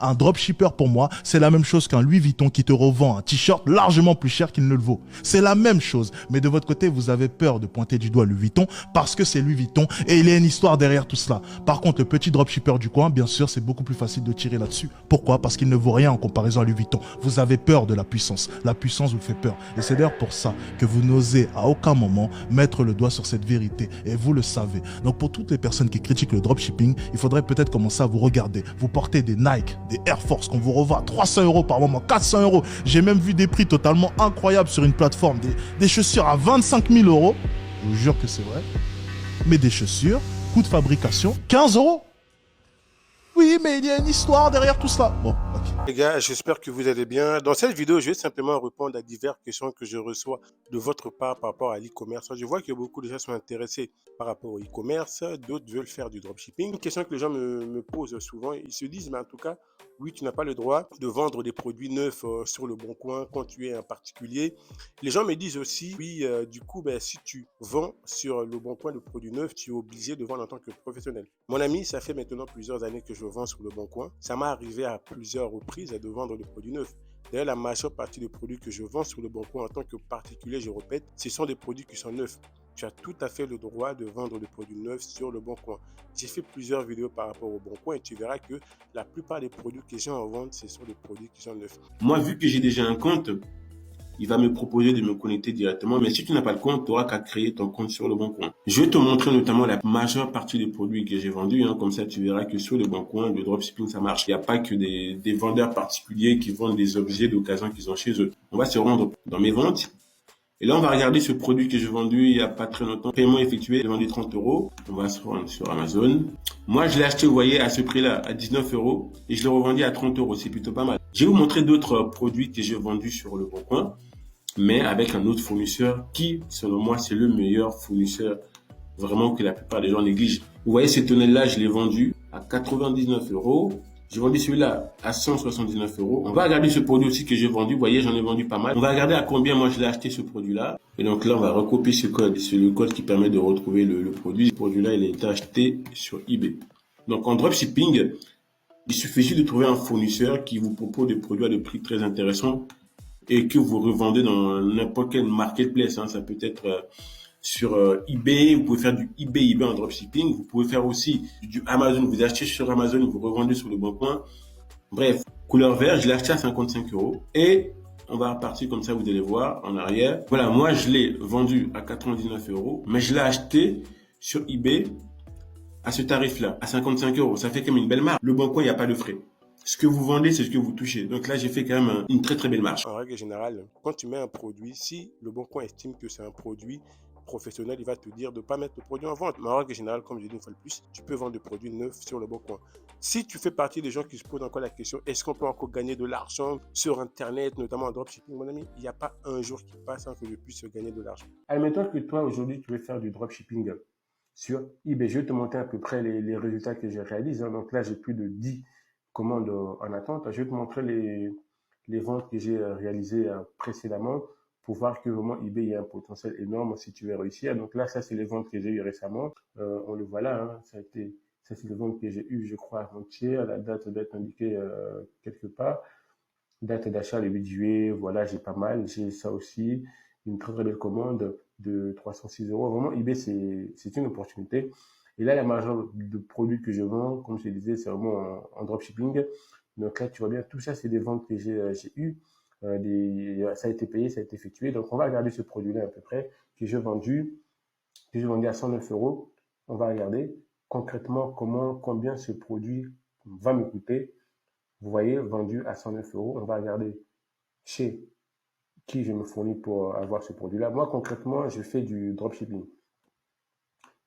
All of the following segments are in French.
Un dropshipper pour moi, c'est la même chose qu'un Louis Vuitton qui te revend un t-shirt largement plus cher qu'il ne le vaut. C'est la même chose, mais de votre côté, vous avez peur de pointer du doigt Louis Vuitton parce que c'est Louis Vuitton et il y a une histoire derrière tout cela. Par contre, le petit dropshipper du coin, bien sûr, c'est beaucoup plus facile de tirer là-dessus. Pourquoi? Parce qu'il ne vaut rien en comparaison à Louis Vuitton. Vous avez peur de la puissance. La puissance vous fait peur. Et c'est d'ailleurs pour ça que vous n'osez à aucun moment mettre le doigt sur cette vérité. Et vous le savez. Donc pour toutes les personnes qui critiquent le dropshipping, il faudrait peut-être commencer à vous regarder. Vous portez des Nike, des Air Force qu'on vous revend à 300 € par moment, 400 €. J'ai même vu des prix totalement incroyables sur une plateforme. Des chaussures à 25 000 €. Je vous jure que c'est vrai. Mais des chaussures, coût de fabrication, 15 €. Oui, mais il y a une histoire derrière tout cela. Bon, ok. Les gars, j'espère que vous allez bien. Dans cette vidéo, je vais simplement répondre à diverses questions que je reçois de votre part par rapport à l'e-commerce. Je vois que beaucoup de gens sont intéressés par rapport au e-commerce, d'autres veulent faire du dropshipping. Une question que les gens me posent souvent, ils se disent, mais en tout cas, oui, tu n'as pas le droit de vendre des produits neufs sur le bon coin quand tu es un particulier. Les gens me disent aussi, oui, du coup, ben, si tu vends sur le bon coin de produits neufs, tu es obligé de vendre en tant que professionnel. Mon ami, ça fait maintenant plusieurs années que je vends sur le bon coin. Ça m'est arrivé à plusieurs reprises de vendre des produits neufs. D'ailleurs, la majeure partie des produits que je vends sur le bon coin en tant que particulier, je répète, ce sont des produits qui sont neufs. Tu as tout à fait le droit de vendre des produits neufs sur le bon coin. J'ai fait plusieurs vidéos par rapport au bon coin et tu verras que la plupart des produits que j'ai en vente, ce sont des produits qui sont neufs. Moi, vu que j'ai déjà un compte, il va me proposer de me connecter directement. Mais si tu n'as pas de compte, tu n'auras qu'à créer ton compte sur le bon coin. Je vais te montrer notamment la majeure partie des produits que j'ai vendus. Comme ça, tu verras que sur le bon coin, le dropshipping, ça marche. Il n'y a pas que des vendeurs particuliers qui vendent des objets d'occasion qu'ils ont chez eux. On va se rendre dans mes ventes. Et là, on va regarder ce produit que j'ai vendu il n'y a pas très longtemps. Paiement effectué, j'ai vendu 30 €. On va se rendre sur Amazon. Moi, je l'ai acheté, vous voyez, à ce prix-là, à 19 €. Et je l'ai revendu à 30 €. C'est plutôt pas mal. Je vais vous montrer d'autres produits que j'ai vendus sur le bon coin, mais avec un autre fournisseur qui, selon moi, c'est le meilleur fournisseur vraiment que la plupart des gens négligent. Vous voyez, ce tonnel-là, je l'ai vendu à 99 €. J'ai vendu celui-là à 179 €. On va regarder ce produit aussi que j'ai vendu. Vous voyez, j'en ai vendu pas mal. On va regarder à combien moi je l'ai acheté ce produit-là. Et donc là, on va recopier ce code. C'est le code qui permet de retrouver le produit. Ce produit-là, il a été acheté sur eBay. Donc en dropshipping, il suffit juste de trouver un fournisseur qui vous propose des produits à des prix très intéressants et que vous revendez dans n'importe quel marketplace. Ça peut être sur eBay, vous pouvez faire du eBay en dropshipping, vous pouvez faire aussi du Amazon, vous achetez sur Amazon, vous revendez sur le bon coin. Bref, couleur vert, je l'ai acheté à 55 € et on va repartir comme ça, vous allez voir en arrière. Voilà, moi je l'ai vendu à 99 €, mais je l'ai acheté sur eBay à ce tarif-là, à 55 €. Ça fait quand même une belle marge. Le bon coin, il n'y a pas de frais. Ce que vous vendez, c'est ce que vous touchez. Donc là, j'ai fait quand même une très très belle marge. En règle générale, quand tu mets un produit, si le bon coin estime que c'est un produit professionnel, il va te dire de ne pas mettre le produit en vente. Mais en règle générale, comme je dis une fois de plus, tu peux vendre des produits neufs sur le bon coin. Si tu fais partie des gens qui se posent encore la question, est-ce qu'on peut encore gagner de l'argent sur Internet, notamment en dropshipping, mon ami, il n'y a pas un jour qui passe sans que je puisse gagner de l'argent. Admettons que toi, aujourd'hui, tu veux faire du dropshipping sur eBay. Je vais te montrer à peu près les résultats que je réalise. Donc là, j'ai plus de 10 commandes en attente. Je vais te montrer les ventes que j'ai réalisées précédemment pour voir que vraiment eBay, il y a un potentiel énorme si tu veux réussir. Donc là, ça, c'est les ventes que j'ai eues récemment. On le voit là, ça c'est les ventes que j'ai eues, je crois, avant-hier. La date doit être indiquée quelque part. Date d'achat le 8 juillet, voilà, j'ai pas mal. J'ai ça aussi, une très très belle commande de 306 €. Vraiment, eBay, c'est une opportunité. Et là, la majeure de produits que je vends, comme je te disais, c'est vraiment en dropshipping. Donc là, tu vois bien, tout ça, c'est des ventes que j'ai eues. Ça a été payé, ça a été effectué. Donc, on va regarder ce produit-là à peu près que j'ai vendu à 109 €. On va regarder concrètement combien ce produit va me coûter. Vous voyez, vendu à 109 €. On va regarder chez qui je me fournis pour avoir ce produit-là. Moi, concrètement, je fais du dropshipping.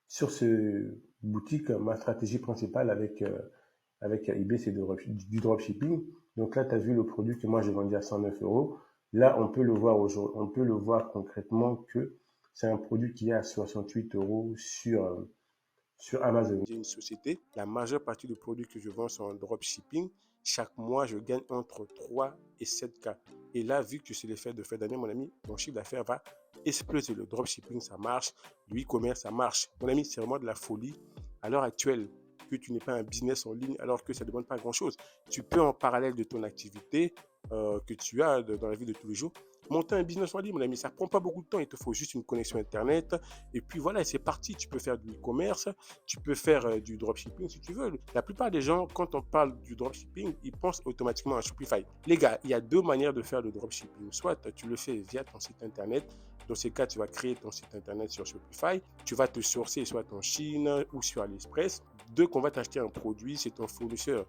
Sur ce boutique, ma stratégie principale avec eBay, c'est du dropshipping. Donc là, tu as vu le produit que moi j'ai vendu à 109 €. Là, on peut le voir aujourd'hui, on peut le voir concrètement que c'est un produit qui est à 68 € sur Amazon. J'ai une société, la majeure partie des produits que je vends sont en dropshipping. Chaque mois, je gagne entre 3 et 7 K. Et là, vu que c'est les fêtes de fin d'année, mon ami, mon chiffre d'affaires va exploser. Le dropshipping, ça marche. Le e-commerce, ça marche. Mon ami, c'est vraiment de la folie. À l'heure actuelle, que tu n'es pas un business en ligne alors que ça ne demande pas grand-chose. Tu peux en parallèle de ton activité que tu as dans la vie de tous les jours, monter un business en ligne, mon ami. Ça ne prend pas beaucoup de temps. Il te faut juste une connexion Internet. Et puis voilà, c'est parti. Tu peux faire du e-commerce, tu peux faire du dropshipping si tu veux. La plupart des gens, quand on parle du dropshipping, ils pensent automatiquement à Shopify. Les gars, il y a deux manières de faire le dropshipping. Soit tu le fais via ton site Internet. Dans ces cas, tu vas créer ton site Internet sur Shopify. Tu vas te sourcer soit en Chine ou sur AliExpress. Dès qu'on va t'acheter un produit, c'est ton fournisseur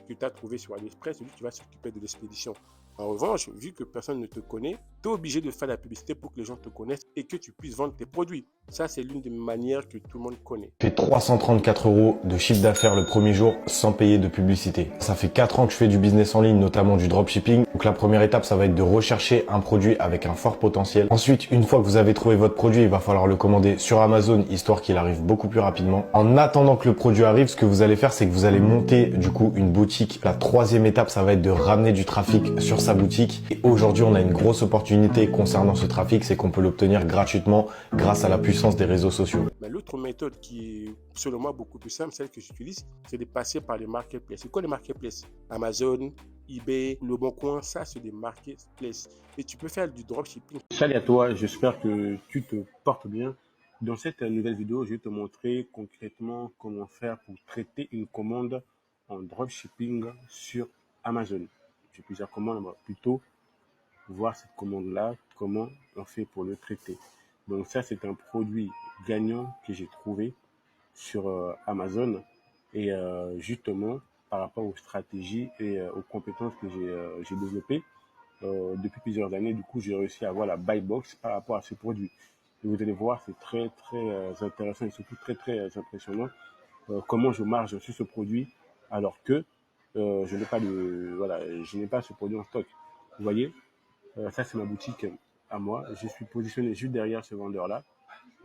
que tu as trouvé sur AliExpress, celui qui va s'occuper de l'expédition. En revanche, vu que personne ne te connaît, tu es obligé de faire la publicité pour que les gens te connaissent et que tu puisses vendre tes produits. Ça, c'est l'une des manières que tout le monde connaît. Je fais 334 € de chiffre d'affaires le premier jour sans payer de publicité. Ça fait 4 ans que je fais du business en ligne, notamment du dropshipping. Donc la première étape, ça va être de rechercher un produit avec un fort potentiel. Ensuite, une fois que vous avez trouvé votre produit, il va falloir le commander sur Amazon, histoire qu'il arrive beaucoup plus rapidement. En attendant que le produit arrive, ce que vous allez faire, c'est que vous allez monter du coup une boutique. La troisième étape, ça va être de ramener du trafic sur sa boutique. Et aujourd'hui, on a une grosse opportunité concernant ce trafic, c'est qu'on peut l'obtenir gratuitement grâce à la puissance des réseaux sociaux. Mais l'autre méthode qui est selon moi beaucoup plus simple, celle que j'utilise, c'est de passer par les marketplaces. C'est quoi les marketplaces? Amazon, eBay, Le Bon Coin, ça c'est des marketplaces. Et tu peux faire du dropshipping. Salut à toi, j'espère que tu te portes bien. Dans cette nouvelle vidéo, je vais te montrer concrètement comment faire pour traiter une commande en dropshipping sur Amazon. J'ai plusieurs commandes, on va plutôt voir cette commande-là, comment on fait pour le traiter. Donc ça, c'est un produit gagnant que j'ai trouvé sur Amazon et justement par rapport aux stratégies et aux compétences que j'ai développées depuis plusieurs années. Du coup, j'ai réussi à avoir la buy box par rapport à ce produit. Et vous allez voir, c'est très intéressant et surtout très impressionnant comment je marche sur ce produit alors que je n'ai pas je n'ai pas ce produit en stock. Vous voyez, ça c'est ma boutique à moi. Je suis positionné juste derrière ce vendeur-là.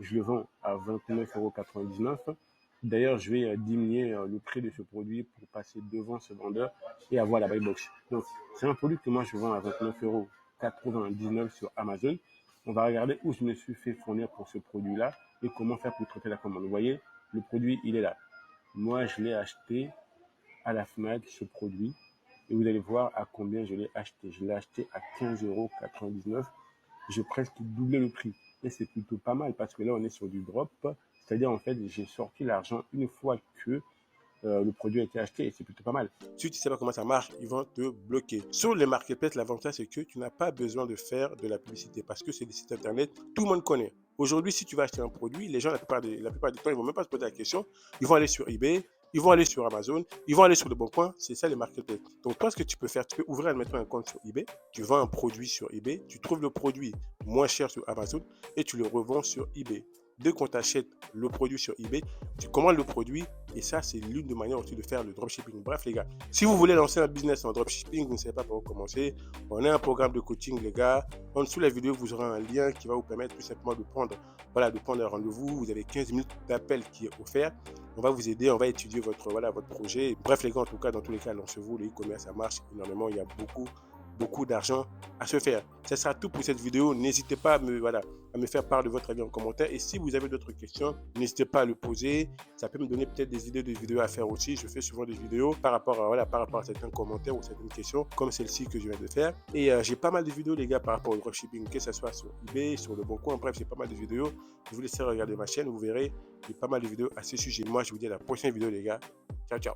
Je le vends à 29,99 €. D'ailleurs, je vais diminuer le prix de ce produit pour passer devant ce vendeur et avoir la buy box. Donc, c'est un produit que moi je vends à 29,99 € sur Amazon. On va regarder où je me suis fait fournir pour ce produit-là et comment faire pour traiter la commande. Vous voyez, le produit, il est là. Moi, je l'ai acheté à la Fnac, ce produit. Et vous allez voir à combien je l'ai acheté. Je l'ai acheté à 15,99 €. J'ai presque doublé le prix. Et c'est plutôt pas mal parce que là, on est sur du drop. C'est-à-dire, en fait, j'ai sorti l'argent une fois que le produit a été acheté et c'est plutôt pas mal. Si tu ne sais pas comment ça marche, ils vont te bloquer. Sur les marketplaces, l'avantage, c'est que tu n'as pas besoin de faire de la publicité parce que c'est des sites internet, tout le monde connaît. Aujourd'hui, si tu vas acheter un produit, les gens, la plupart du temps, ils ne vont même pas se poser la question. Ils vont aller sur eBay, ils vont aller sur Amazon, ils vont aller sur Le Bon Coin. C'est ça les marketplaces. Donc, toi, ce que tu peux faire, tu peux ouvrir admettons un compte sur eBay. Tu vends un produit sur eBay, tu trouves le produit moins cher sur Amazon et tu le revends sur eBay. Dès qu'on t'achète le produit sur eBay, tu commandes le produit et ça, c'est l'une des manières aussi de faire le dropshipping. Bref, les gars, si vous voulez lancer un business en dropshipping, vous ne savez pas par où commencer, on a un programme de coaching, les gars. En dessous de la vidéo, vous aurez un lien qui va vous permettre tout simplement de prendre un rendez-vous. Vous avez 15 minutes d'appel qui est offert. On va vous aider, on va étudier votre projet. Bref, les gars, en tout cas, dans tous les cas, lancez-vous. Le e-commerce, ça marche énormément. Il y a beaucoup d'argent à se faire. Ce sera tout pour cette vidéo. N'hésitez pas à me faire part de votre avis en commentaire. Et si vous avez d'autres questions, n'hésitez pas à le poser. Ça peut me donner peut-être des idées de vidéos à faire aussi. Je fais souvent des vidéos par rapport à certains commentaires ou certaines questions comme celle-ci que je viens de faire. Et j'ai pas mal de vidéos, les gars, par rapport au dropshipping, que ce soit sur eBay, sur Le Bon Coin. Bref, j'ai pas mal de vidéos. Je vous laisserai regarder ma chaîne. Vous verrez, j'ai pas mal de vidéos à ce sujet. Moi, je vous dis à la prochaine vidéo, les gars. Ciao, ciao.